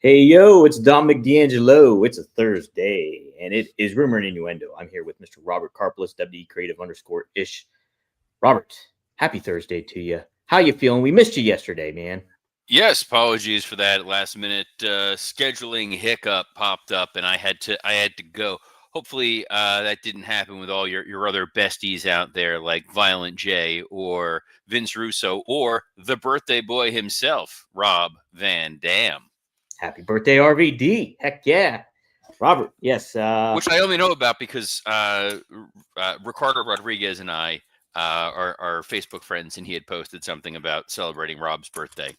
Hey, yo, it's Dom McD'Angelo. It's a Thursday, and it is Rumor and Innuendo. I'm here with Mr. Robert Karplus, WD Creative _ish. Robert, happy Thursday to you. How you feeling? We missed you yesterday, man. Yes, apologies for that last minute scheduling hiccup popped up, and I had to go. Hopefully, that didn't happen with all your other besties out there, like Violent J or Vince Russo or the birthday boy himself, Rob Van Dam, Happy birthday, RVD. Heck yeah. Robert, yes. which I only know about because Ricardo Rodriguez and I are Facebook friends, and he had posted something about celebrating Rob's birthday.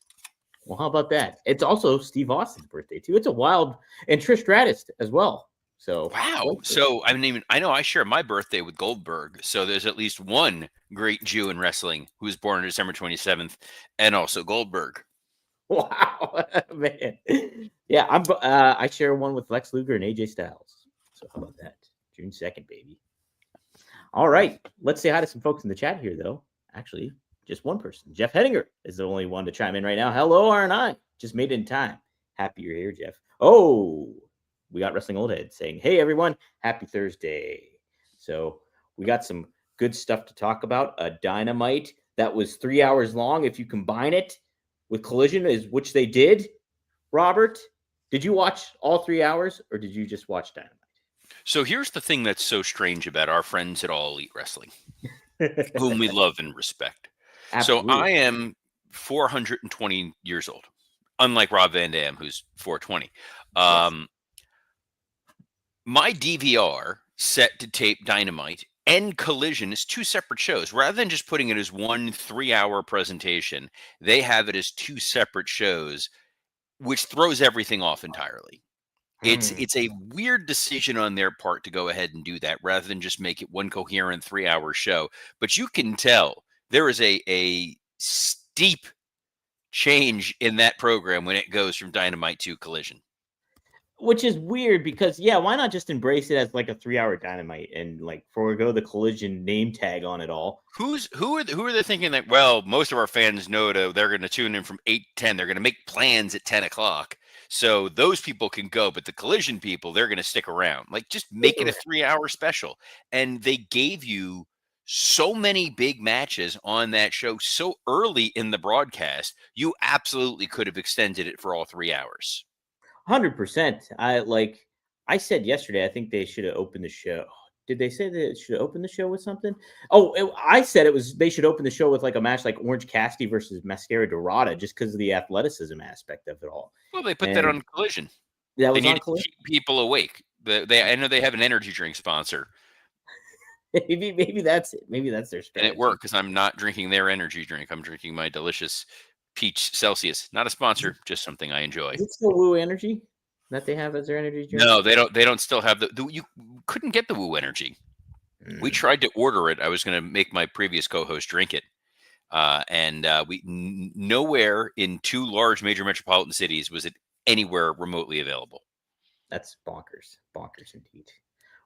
Well, how about that? It's also Steve Austin's birthday, too. It's a wild, and Trish Stratus as well. So, Wow. So I know I share my birthday with Goldberg. So there's at least one great Jew in wrestling who was born on December 27th, and also Goldberg. wow, man. Yeah, I share one with Lex Luger and AJ Styles. So, how about that? June 2nd, baby. All right. Let's say hi to some folks in the chat here, though. Actually, just one person. Jeff Hettinger is the only one to chime in right now. Hello, R&I. Just made it in time. Happy you're here, Jeff. Oh, we got Wrestling Old Head saying, hey, everyone, happy Thursday. So we got some good stuff to talk about. A Dynamite that was 3 hours long. If you combine it with Collision, which they did, Robert, did you watch all 3 hours or did you just watch Dynamite? So here's the thing that's so strange about our friends at All Elite Wrestling, whom we love and respect. Absolutely. So I am 420 years old, unlike Rob Van Dam, who's 420. Yes. My DVR set to tape Dynamite and Collision is two separate shows. Rather than just putting it as one 3-hour presentation, they have it as two separate shows, which throws everything off entirely. It's a weird decision on their part to go ahead and do that rather than just make it one coherent 3-hour show. But you can tell there is a steep change in that program when it goes from Dynamite to Collision. Which is weird because, yeah, why not just embrace it as like a 3-hour Dynamite and like forego the Collision name tag on it all? Who are they thinking that? Well, most of our fans know they're going to tune in from 8 to 10. They're going to make plans at 10 o'clock, so those people can go. But the Collision people, they're going to stick around. Like, just make it a 3-hour special. And they gave you so many big matches on that show so early in the broadcast. You absolutely could have extended it for all 3 hours. 100%. I said yesterday, I think they should have opened the show. Did they say they should open the show with something? I said they should open the show with like a match like Orange Cassidy versus Mascara Dorada just because of the athleticism aspect of it all. Well, they put that on Collision. That They was need on to Collision. keep people awake. I know they have an energy drink sponsor. Maybe that's it. Maybe that's their strategy. And it worked because I'm not drinking their energy drink. I'm drinking my delicious peach Celsius. Not a sponsor, just something I enjoy. Is it still Woo Energy that they have as their energy drink? No, they don't. They don't still have you couldn't get the Woo Energy. We tried to order it. I was going to make my previous co-host drink it, and we nowhere in two large major metropolitan cities was it anywhere remotely available. That's bonkers indeed.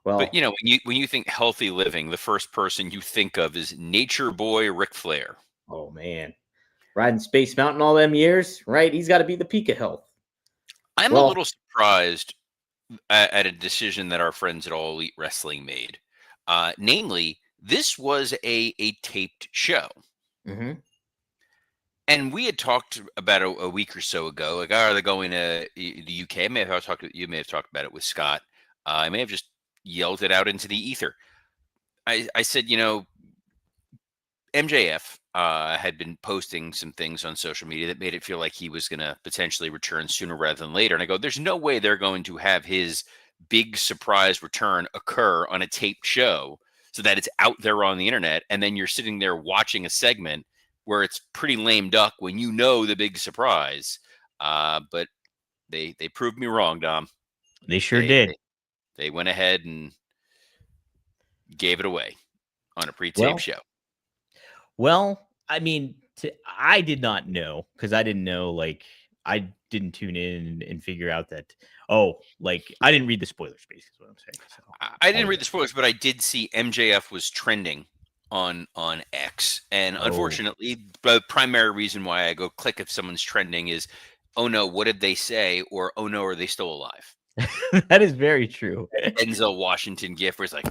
Well, but when you think healthy living, the first person you think of is Nature Boy Ric Flair. Oh man, riding Space Mountain all them years, right? He's got to be the peak of health. I'm a little surprised at a decision that our friends at All Elite Wrestling made. Namely, this was a taped show. Mm-hmm. And we had talked about a week or so ago, like, are they going to the UK? You may have talked about it with Scott. I may have just yelled it out into the ether. I said, MJF had been posting some things on social media that made it feel like he was going to potentially return sooner rather than later. And I go, there's no way they're going to have his big surprise return occur on a taped show so that it's out there on the internet. And then you're sitting there watching a segment where it's pretty lame duck when you know the big surprise. But they proved me wrong, Dom. They sure did. They went ahead and gave it away on a pre-taped show. Well, I mean, I did not know because I didn't know, like, I didn't tune in and figure out that, I didn't read the spoilers, basically is what I'm saying. So, I didn't read the spoilers, but I did see MJF was trending on X. And unfortunately, the primary reason why I go click if someone's trending is oh no, what did they say? Or, oh no, are they still alive? That is very true. Denzel Washington gif where it's like,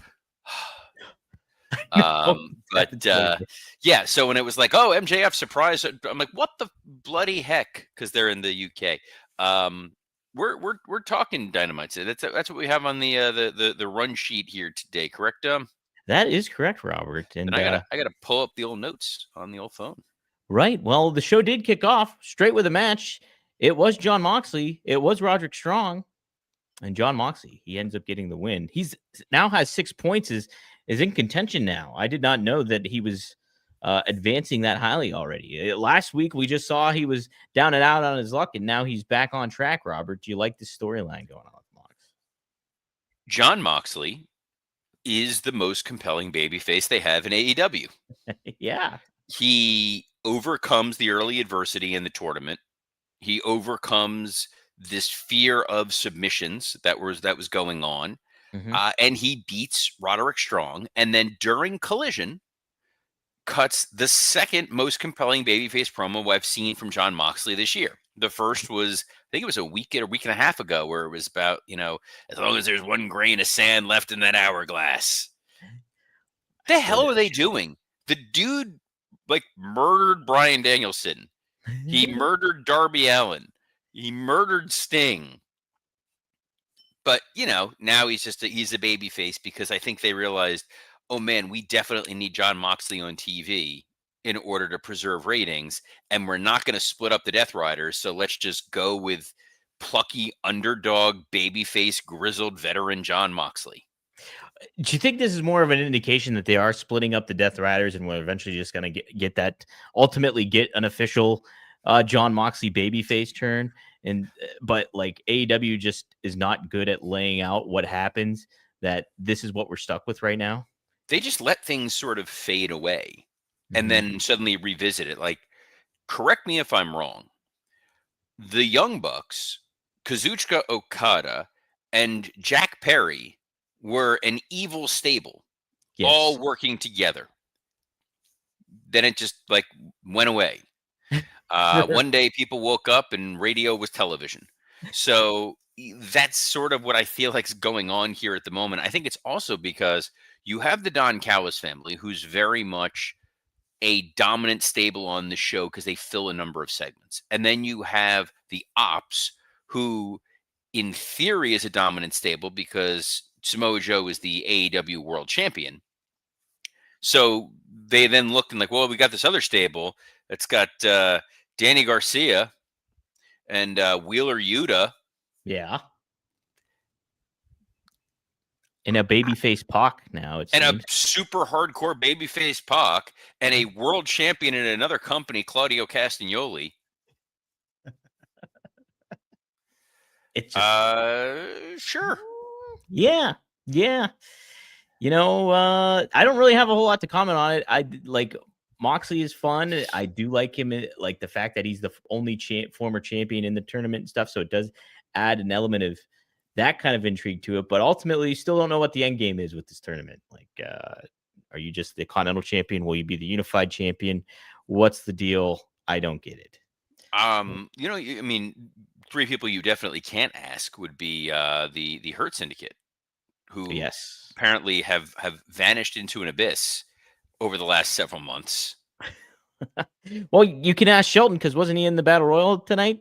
No, but that's hilarious. yeah. So when it was like, oh, MJF surprise, I'm like, what the bloody heck? Because they're in the UK. We're talking Dynamite. So that's what we have on the run sheet here today, correct? That is correct, Robert. And And I gotta pull up the old notes on the old phone. right. Well, the show did kick off straight with a match. It was John Moxley. It was Roderick Strong. And John Moxley, he ends up getting the win. He's now has 6 points, is in contention now. I did not know that he was advancing that highly already. Last week, we just saw he was down and out on his luck, and now he's back on track, Robert. Do you like this storyline going on with Mox? John Moxley is the most compelling babyface they have in AEW. Yeah. He overcomes the early adversity in the tournament. He overcomes this fear of submissions that was going on, and he beats Roderick Strong. And then during Collision, cuts the second most compelling babyface promo I've seen from John Moxley this year. The first was, I think it was a week and a half ago, where it was about, as long as there's one grain of sand left in that hourglass. The hell are they doing? The dude like murdered Bryan Danielson. He murdered Darby Allin. He murdered Sting. But, now he's a baby face because I think they realized, oh man, we definitely need John Moxley on TV in order to preserve ratings. And we're not going to split up the Death Riders. So let's just go with plucky underdog, babyface, grizzled veteran John Moxley. Do you think this is more of an indication that they are splitting up the Death Riders and we're eventually just going to ultimately get an official John Moxley babyface turn? But like AEW just is not good at laying out what happens, that this is what we're stuck with right now. They just let things sort of fade away and then suddenly revisit it. Like, correct me if I'm wrong. The Young Bucks, Kazuchika Okada, and Jack Perry were an evil stable, all working together. Then it just like went away. One day people woke up and radio was television. So that's sort of what I feel like is going on here at the moment. I think it's also because you have the Don Callis family, who's very much a dominant stable on the show because they fill a number of segments. And then you have the Ops, who in theory is a dominant stable because Samoa Joe is the AEW world champion. So they then looked and like, well, we got this other stable that's got Danny Garcia and Wheeler Yuta. Yeah. And a babyface Pac now. And a super hardcore babyface Pac and a world champion in another company, Claudio Castagnoli. It's just, sure. Yeah. I don't really have a whole lot to comment on it. I like Moxley is fun. I do like him, like the fact that he's the only former champion in the tournament and stuff. So it does add an element of that kind of intrigue to it. But ultimately, you still don't know what the end game is with this tournament. Like, are you just the Continental Champion? Will you be the Unified Champion? What's the deal? I don't get it. I mean, three people you definitely can't ask would be the Hurt Syndicate, who apparently have vanished into an abyss over the last several months. Well, you can ask Shelton, because wasn't he in the Battle Royal tonight?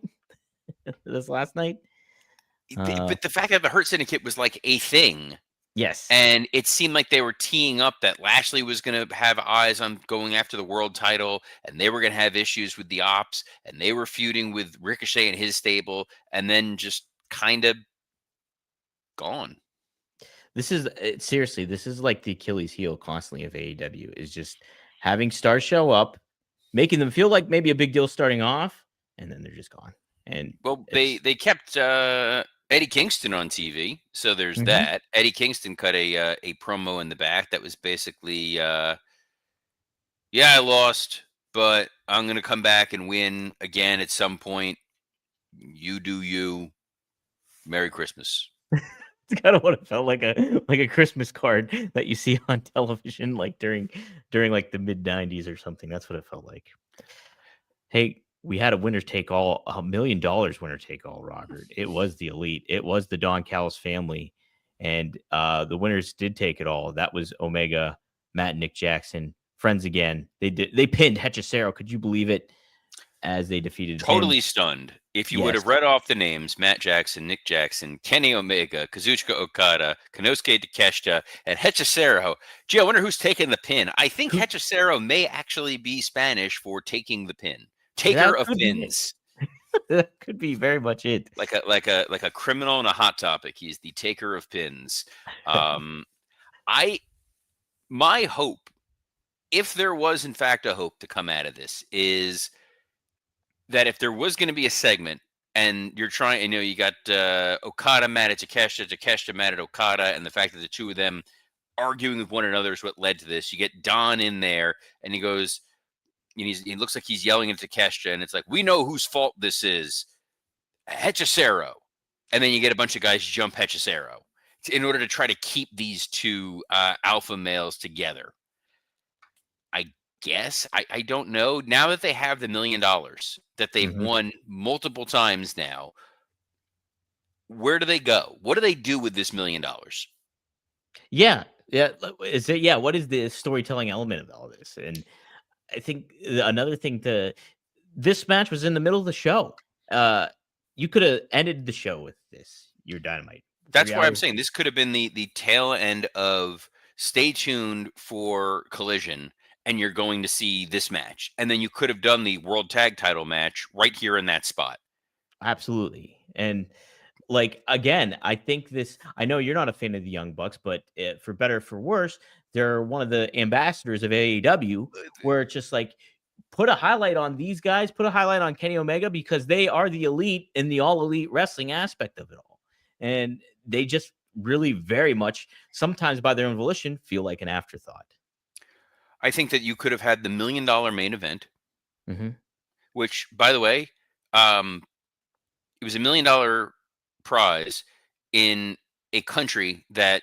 This last night? But the fact that the Hurt Syndicate was like a thing. Yes. And it seemed like they were teeing up that Lashley was going to have eyes on going after the world title, and they were going to have issues with the Ops, and they were feuding with Ricochet and his stable, and then just kind of gone. This is seriously, this is like the Achilles heel constantly of AEW, is just having stars show up, making them feel like maybe a big deal starting off, and then they're just gone. And well, they kept Eddie Kingston on TV, so there's that. Eddie Kingston cut a promo in the back that was basically, I lost, but I'm going to come back and win again at some point. You do you. Merry Christmas. It's kind of what it felt like, a Christmas card that you see on television, like during like the mid-90s or something. That's what it felt like. Hey, we had a winner take all, $1 million winner take all, Robert. It was the Elite. It was the Don Callis family. And the winners did take it all. That was Omega, Matt and Nick Jackson, friends again. They pinned Hechicero. Could you believe it? As they defeated him. Totally stunned. If you would Yes. have read off the names, Matt Jackson, Nick Jackson, Kenny Omega, Kazuchika Okada, Konosuke Takeshita, and Hechicero. Gee, I wonder who's taking the pin. I think Hechicero may actually be Spanish for taking the pin. Taker of pins. That could be very much it. Like a criminal and a hot topic. He's the taker of pins. My hope, if there was in fact a hope to come out of this, is that if there was going to be a segment and you're trying, you got Okada mad at Takeshita, Takeshita mad at Okada, and the fact that the two of them arguing with one another is what led to this. You get Don in there, and he goes, he looks like he's yelling at Takeshita, and it's like, we know whose fault this is, Hechicero. And then you get a bunch of guys jump Hechicero in order to try to keep these two alpha males together. I guess. I don't know. Now that they have the $1 million that they've won multiple times now, where do they go? What do they do with this $1 million? Yeah. What is the storytelling element of all this? And I think another thing this match was in the middle of the show. You could have ended the show with this, your Dynamite. That's why I'm saying this could have been the tail end of stay tuned for Collision, and you're going to see this match. And then you could have done the World Tag Title match right here in that spot. Absolutely. And again, I think I know you're not a fan of the Young Bucks, but for better or for worse, they're one of the ambassadors of AEW, where it's just put a highlight on these guys, put a highlight on Kenny Omega, because they are the elite in the all elite wrestling aspect of it all. And they just really very much, sometimes by their own volition, feel like an afterthought. I think that you could have had the $1 million main event, which, by the way, it was $1 million prize in a country that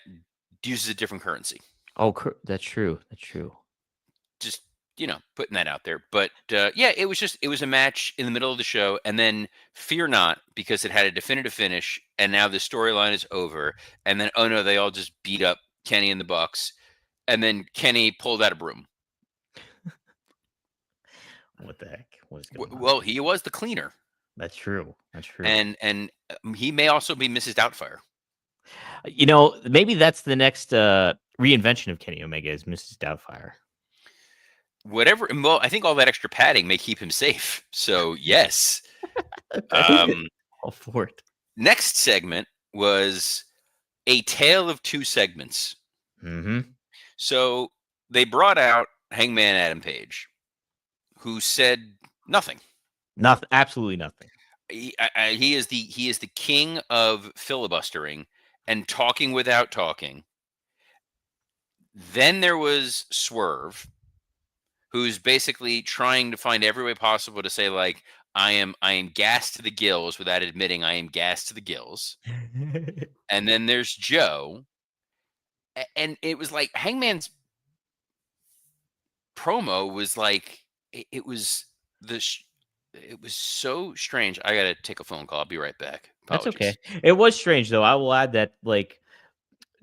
uses a different currency. Oh, that's true. That's true. Just, putting that out there. But it was a match in the middle of the show, and then fear not, because it had a definitive finish, and now the storyline is over. And then, oh no, they all just beat up Kenny and the Bucks, and then Kenny pulled out a broom. What the heck? What is going on? Well, he was the cleaner. That's true. That's true. And he may also be Mrs. Doubtfire. Maybe that's the next reinvention of Kenny Omega is Mrs. Doubtfire. Whatever. Well, I think all that extra padding may keep him safe. So yes. All for it. Next segment was a tale of two segments. So they brought out Hangman Adam Page, who said nothing. Nothing. Absolutely nothing. He is the king of filibustering and talking without talking. Then there was Swerve, who's basically trying to find every way possible to say, I am gassed to the gills, without admitting I am gassed to the gills. And then there's Joe. And it was like Hangman's promo was it was so strange. I got to take a phone call. I'll be right back. Apologies. That's okay. It was strange, though. I will add that,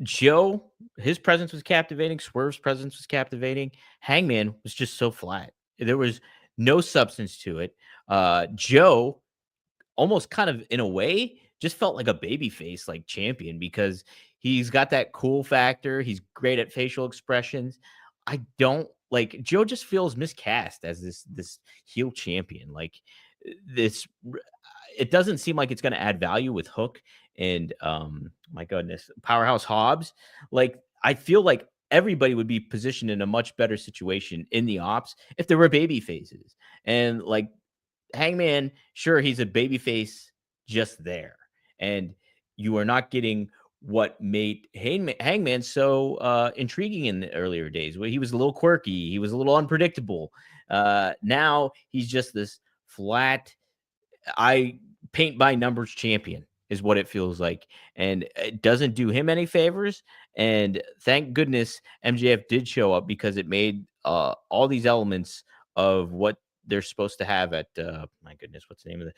Joe, his presence was captivating. Swerve's presence was captivating. Hangman was just so flat. There was no substance to it. Joe, almost kind of in a way, just felt like a babyface, champion, because he's got that cool factor. He's great at facial expressions. I don't Joe just feels miscast as this heel champion. It doesn't seem like it's going to add value with Hook and my goodness, Powerhouse Hobbs. I feel like everybody would be positioned in a much better situation in the ops if there were baby faces. And Hangman, sure, he's a baby face just there, and you are not getting what made Hangman so intriguing in the earlier days, where he was a little quirky, he was a little unpredictable. Now he's just this flat, paint by numbers champion is what it feels like, and it doesn't do him any favors. And thank goodness MJF did show up, because it made all these elements of what they're supposed to have at my goodness, what's the name of the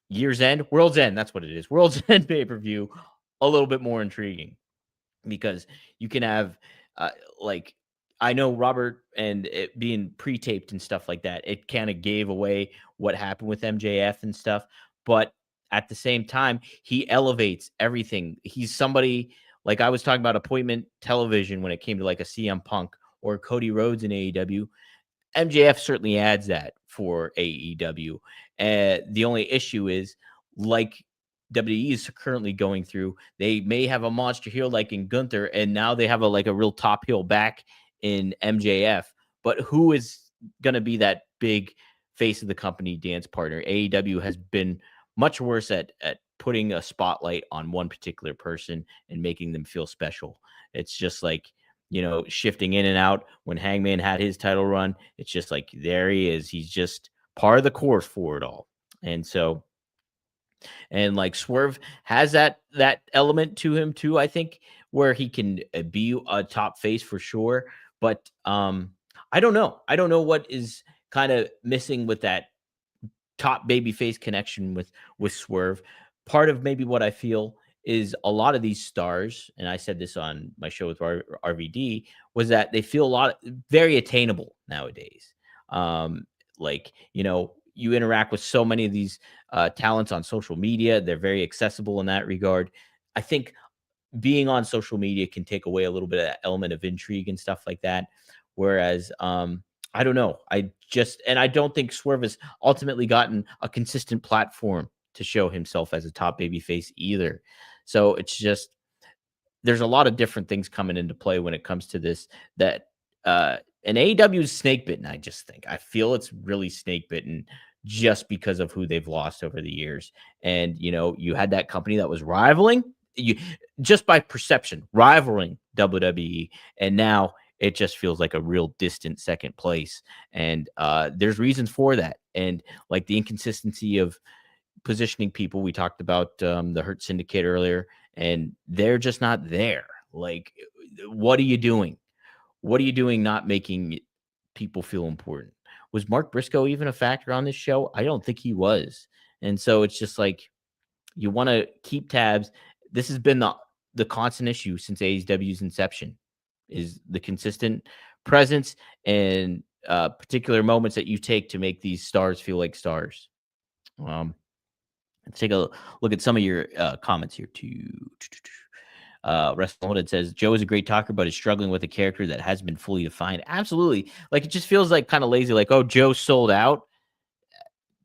Year's End? World's End. That's what it is. World's End pay-per-view, a little bit more intriguing because you can have uh, like I know Robert and it being pre-taped and stuff like that. It kind of gave away what happened with MJF and stuff, but at the same time, he elevates everything. He's somebody like I was talking about appointment television when it came to like a CM Punk or Cody Rhodes in AEW. MJF certainly adds that for AEW. The only issue is, like WWE is currently going through, they may have a monster heel like in Gunther, and now they have a real top heel back in MJF. But who is going to be that big face of the company dance partner? AEW has been much worse at putting a spotlight on one particular person and making them feel special. It's just like shifting in and out. When Hangman had his title run, it's just like there he is. He's just part of the course for it all. And so, and like Swerve has that element to him too, I think, where he can be a top face for sure. But I don't know. I don't know what is kind of missing with that top babyface connection with Swerve. Part of maybe what I feel is a lot of these stars, and I said this on my show with RVD, was that they feel very attainable nowadays. Like you interact with so many of these talents on social media; they're very accessible in that regard. I think being on social media can take away a little bit of that element of intrigue and stuff like that. Whereas, I don't know. I don't think Swerve has ultimately gotten a consistent platform to show himself as a top babyface either. So it's just, there's a lot of different things coming into play when it comes to this that, and AEW is snake bitten. I feel it's really snake bitten just because of who they've lost over the years. And, you had that company that was rivaling you just by perception, rivaling WWE. And now it just feels like a real distant second place. And there's reasons for that. And like the inconsistency of positioning people. We talked about the Hurt Syndicate earlier, and they're just not there. Like, what are you doing? What are you doing not making people feel important? Was Mark Briscoe even a factor on this show? I don't think he was. And so it's just like you want to keep tabs. This has been the constant issue since AEW's inception, is the consistent presence and particular moments that you take to make these stars feel like stars. Let's take a look at some of your comments here too. Wrestling Loaded says Joe is a great talker, but is struggling with a character that has been fully defined. Absolutely. Like, it just feels like kind of lazy. Like, oh, Joe sold out.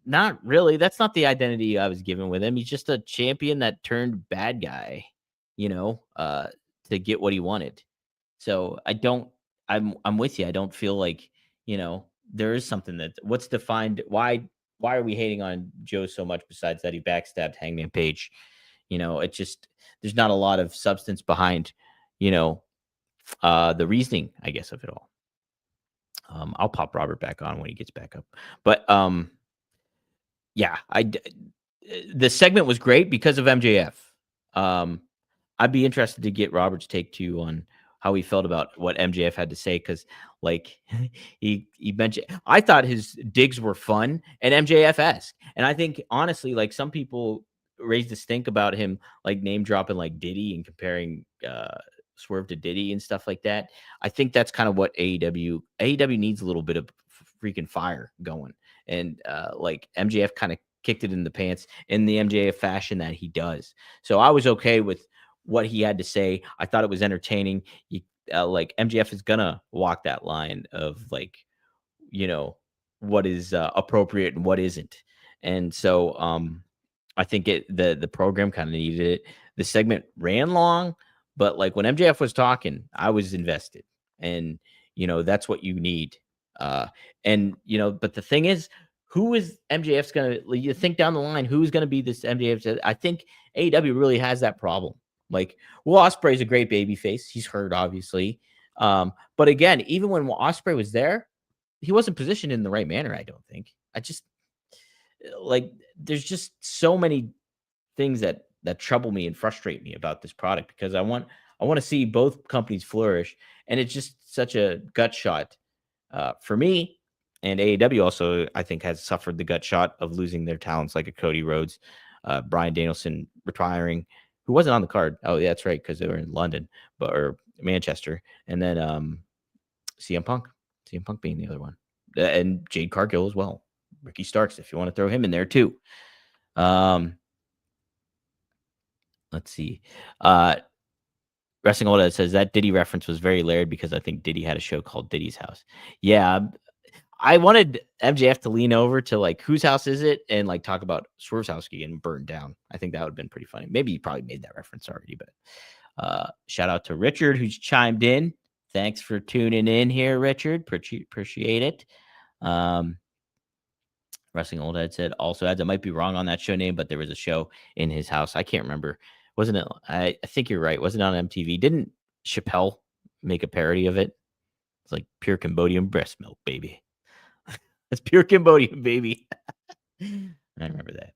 Not really. That's not the identity I was given with him. He's just a champion that turned bad guy, to get what he wanted. So I'm with you. I don't feel like, there is something that what's defined. Why are we hating on Joe so much besides that he backstabbed Hangman Page? It just, there's not a lot of substance behind, the reasoning, I guess, of it all. I'll pop Robert back on when he gets back up. But yeah, the segment was great because of MJF. I'd be interested to get Robert's take too on how he felt about what MJF had to say, because like he mentioned, I thought his digs were fun and MJF-esque. And I think honestly, like, some people raised a stink about him like name dropping like Diddy and comparing Swerve to Diddy and stuff like that. I think that's kind of what AEW needs, a little bit of freaking fire going. And like MJF kind of kicked it in the pants in the MJF fashion that he does. So I was okay with what he had to say. I thought it was entertaining. Like MJF is gonna walk that line of like, what is appropriate and what isn't. And so I think the program kind of needed it. The segment ran long, but like when MJF was talking, I was invested. And that's what you need. And but the thing is, who is MJF's gonna, you think down the line, who's gonna be this MJF? I think AEW really has that problem. Like, Will Ospreay's a great baby face. He's hurt, obviously. But again, even when Ospreay was there, he wasn't positioned in the right manner, I don't think. I just like, there's just so many things that trouble me and frustrate me about this product, because I want to see both companies flourish, and it's just such a gut shot for me. And AEW also, I think, has suffered the gut shot of losing their talents like a Cody Rhodes, Bryan Danielson retiring, who wasn't on the card. Oh, yeah, that's right, because they were in London, or Manchester. And then CM Punk being the other one. And Jade Cargill as well. Ricky Starks, if you want to throw him in there too. Let's see. Wrestling Old says that Diddy reference was very layered because I think Diddy had a show called Diddy's House. Yeah, I wanted MJF to lean over to like whose house is it and like talk about Swerve's house getting burned down. I think that would have been pretty funny. Maybe you probably made that reference already, but shout out to Richard who's chimed in. Thanks for tuning in here, Richard. Appreciate it. Wrestling Old Head said also adds I might be wrong on that show name, but there was a show in his house. I can't remember. Wasn't it? I think you're right. Wasn't it on MTV? Didn't Chappelle make a parody of it? It's like pure Cambodian breast milk, baby. It's pure Cambodian, baby. I remember that.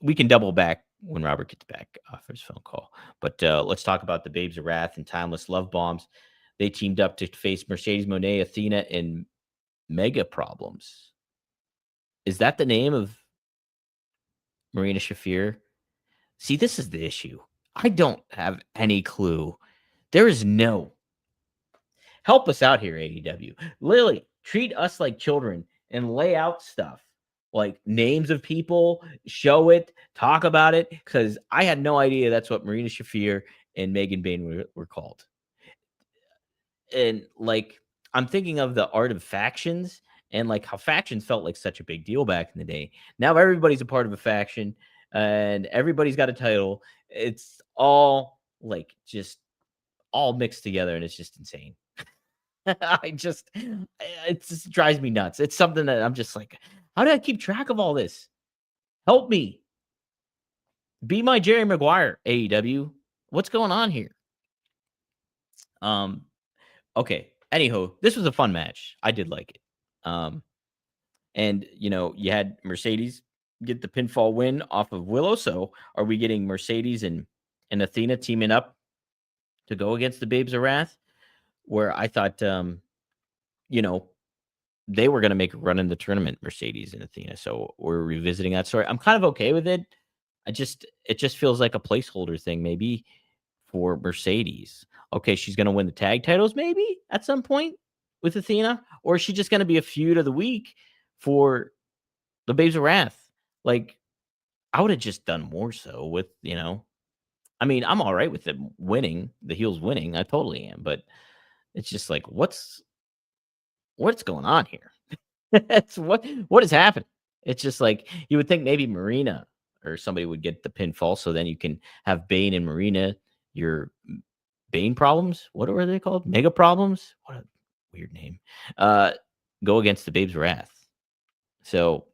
We can double back when Robert gets back off his phone call. But let's talk about the Babes of Wrath and Timeless Love Bombs. They teamed up to face Mercedes Moné, Athena, and Mega Problems. Is that the name of Marina Shafir? See, this is the issue. I don't have any clue. There is no. Help us out here, AEW. Literally, treat us like children and lay out stuff like names of people, show it, talk about it, because I had no idea that's what Marina Shafir and Megan Bain were called. And like, I'm thinking of the art of factions and like how factions felt like such a big deal back in the day. Now everybody's a part of a faction and everybody's got a title. It's all like just all mixed together and it's just insane. It just drives me nuts. It's something that I'm just like, how do I keep track of all this? Help me. Be my Jerry Maguire, AEW. What's going on here? Okay. Anyhow, this was a fun match. I did like it. And you had Mercedes get the pinfall win off of Willow. So are we getting Mercedes and Athena teaming up to go against the Babes of Wrath? Where I thought, they were going to make a run in the tournament, Mercedes and Athena. So we're revisiting that story. I'm kind of okay with it. It just feels like a placeholder thing, maybe for Mercedes. Okay, she's going to win the tag titles maybe at some point with Athena, or is she just going to be a feud of the week for the Babes of Wrath? Like, I would have just done more so with, I mean, I'm all right with them winning, the heels winning. I totally am, but it's just like, what's going on here? It's what is happening? It's just like you would think maybe Marina or somebody would get the pinfall, so then you can have Bane and Marina, your Bane problems. What are they called? Mega Problems? What a weird name. Go against the Babes of Wrath. So,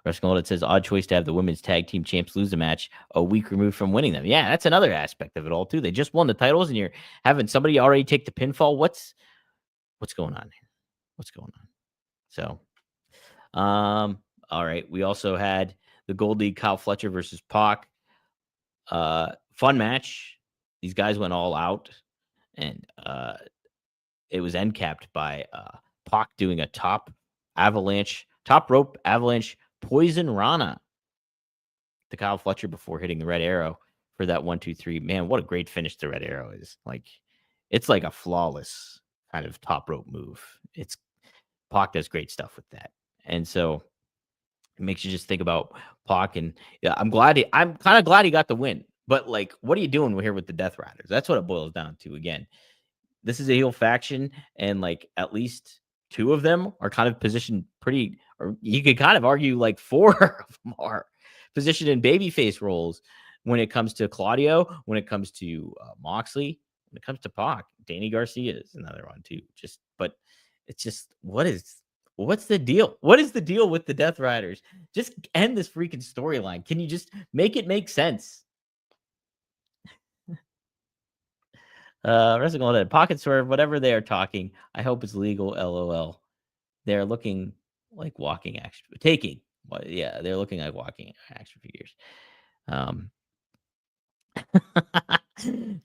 Wrestling It says odd choice to have the women's tag team champs lose a match a week removed from winning them. Yeah, that's another aspect of it all too. They just won the titles, and you're having somebody already take the pinfall. What's going on here? What's going on? So, all right. We also had the Gold League, Kyle Fletcher versus Pac. Fun match. These guys went all out, and it was end capped by Pac doing a top rope avalanche poison Rana to Kyle Fletcher before hitting the red arrow for that 1, 2, 3. Man, what a great finish the red arrow is. Like, it's like a flawless kind of top rope move. Pac does great stuff with that. And so it makes you just think about Pac, and yeah, I'm kind of glad he got the win. But like, what are you doing here with the Death Riders? That's what it boils down to. Again, this is a heel faction, and like at least 2 of them are kind of positioned pretty, or you could kind of argue like 4 of them are positioned in babyface roles when it comes to Claudio, when it comes to Moxley, when it comes to Pac. Danny Garcia is another one too. But it's just, what's the deal? What is the deal with the Death Riders? Just end this freaking storyline. Can you just make it make sense? Wrestling all that pocket swerve, whatever they are talking, I hope it's legal. LOL. They're looking like walking action taking. Well, yeah, they're looking like walking action figures.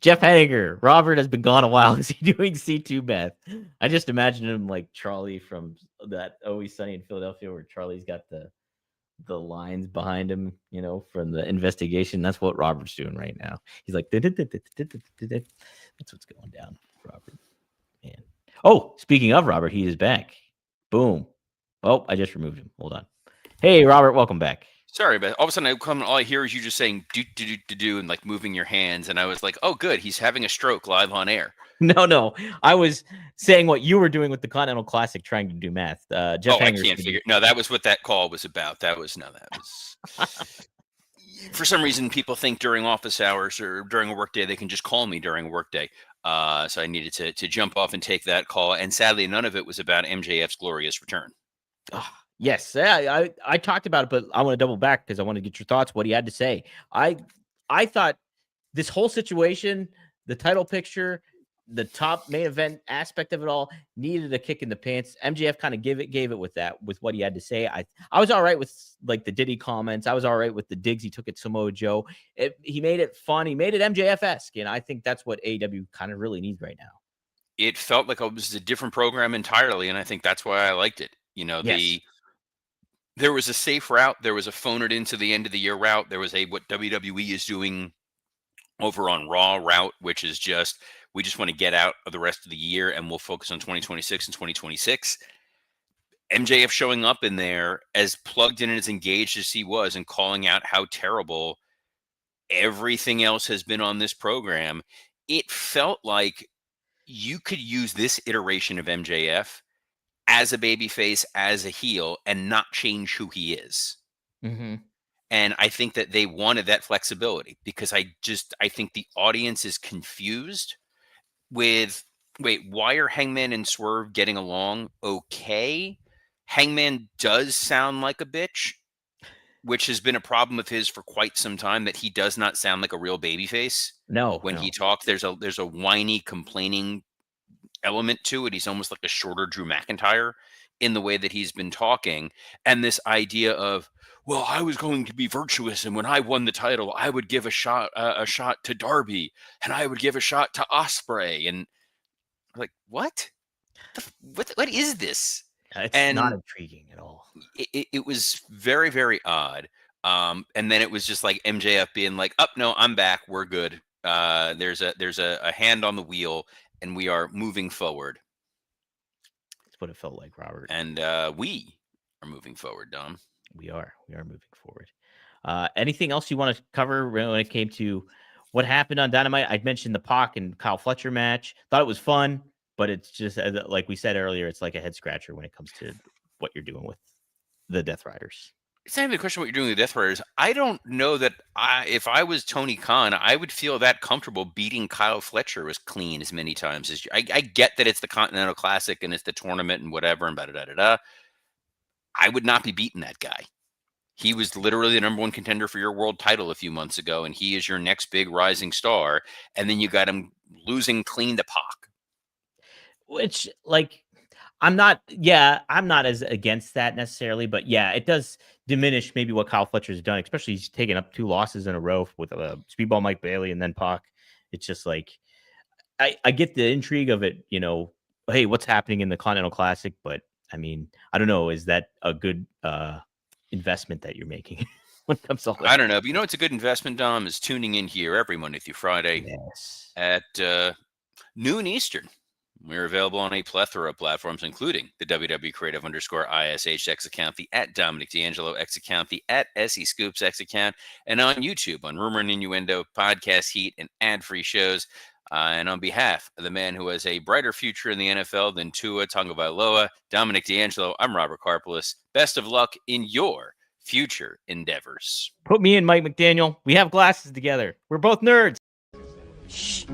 Jeff Henniger. Robert has been gone a while. Is he doing C2 meth? I just imagine him like Charlie from that Always Sunny in Philadelphia, where Charlie's got the lines behind him, from the investigation. That's what Robert's doing right now. He's like, that's what's going down, Robert. Man. Oh, speaking of Robert, he is back. Boom. Oh, I just removed him. Hold on. Hey, Robert, welcome back. Sorry, but all of a sudden all I hear is you just saying do do do do do and like moving your hands, and I was like, oh, good, he's having a stroke live on air. No, I was saying what you were doing with the Continental Classic, trying to do math. Jeff I can't figure. No, that was what that call was about. That was for some reason people think during office hours or during a workday they can just call me during a workday. So I needed to jump off and take that call, and sadly, none of it was about MJF's glorious return. Yes, I talked about it, but I want to double back because I want to get your thoughts. What he had to say. I thought this whole situation, the title picture, the top main event aspect of it all needed a kick in the pants. MJF kind of gave it with what he had to say. I was all right with like the Diddy comments. I was all right with the digs he took at Samoa Joe. He made it fun. He made it MJF-esque, and I think that's what AEW kind of really needs right now. It felt like it was a different program entirely, and I think that's why I liked it. Yes. There was a safe route. There was a phone it into the end of the year route. There was what WWE is doing over on Raw route, which is we just want to get out of the rest of the year and we'll focus on 2026 and 2026. MJF showing up in there as plugged in and as engaged as he was and calling out how terrible everything else has been on this program. It felt like you could use this iteration of MJF as a babyface, as a heel, and not change who he is. Mm-hmm. And I think that they wanted that flexibility because I think the audience is confused with, wait, why are Hangman and Swerve getting along okay? Hangman does sound like a bitch, which has been a problem of his for quite some time, that he does not sound like a real babyface. No. When he talks, there's a whiny, complaining element to it. He's almost like a shorter Drew McIntyre in the way that he's been talking. And this idea of, well, I was going to be virtuous, and when I won the title, I would give a shot to Darby, and I would give a shot to Ospreay, and like, what is this? It's not intriguing at all. It was very, very odd. And then it was just like MJF being like, "Up, no, I'm back. We're good. There's a hand on the wheel, and we are moving forward." That's what it felt like, Robert. And we are moving forward, Dom. We are moving forward. Anything else you want to cover when it came to what happened on Dynamite? I'd mentioned the Pac and Kyle Fletcher match. Thought it was fun, but it's just like we said earlier, it's like a head scratcher when it comes to what you're doing with the Death Riders. It's not even a question what you're doing with the Death Riders. I don't know that if I was Tony Khan, I would feel that comfortable beating Kyle Fletcher as clean as many times as you. I get that it's the Continental Classic and it's the tournament and whatever and da-da-da-da-da. I would not be beating that guy. He was literally the number one contender for your world title a few months ago, and he is your next big rising star. And then you got him losing clean to Pac. Which, like, I'm not as against that necessarily, but yeah, it does diminish maybe what Kyle Fletcher's done, especially he's taken up 2 losses in a row with Speedball Mike Bailey and then Pac. It's just like, I get the intrigue of it, hey, what's happening in the Continental Classic? But I mean, I don't know. Is that a good investment that you're making when it comes to all that? I don't know. But it's a good investment, Dom, is tuning in here every Monday through Friday at noon Eastern. We're available on a plethora of platforms, including the WWE Creative _ISH X account, the @Dominic D'Angelo X account, the @SE Scoops X account, and on YouTube on Rumor and Innuendo, Podcast Heat, and ad-free shows. And on behalf of the man who has a brighter future in the NFL than Tua Tagovailoa, Dominic D'Angelo, I'm Robert Karpelis. Best of luck in your future endeavors. Put me and Mike McDaniel. We have glasses together. We're both nerds. Shh.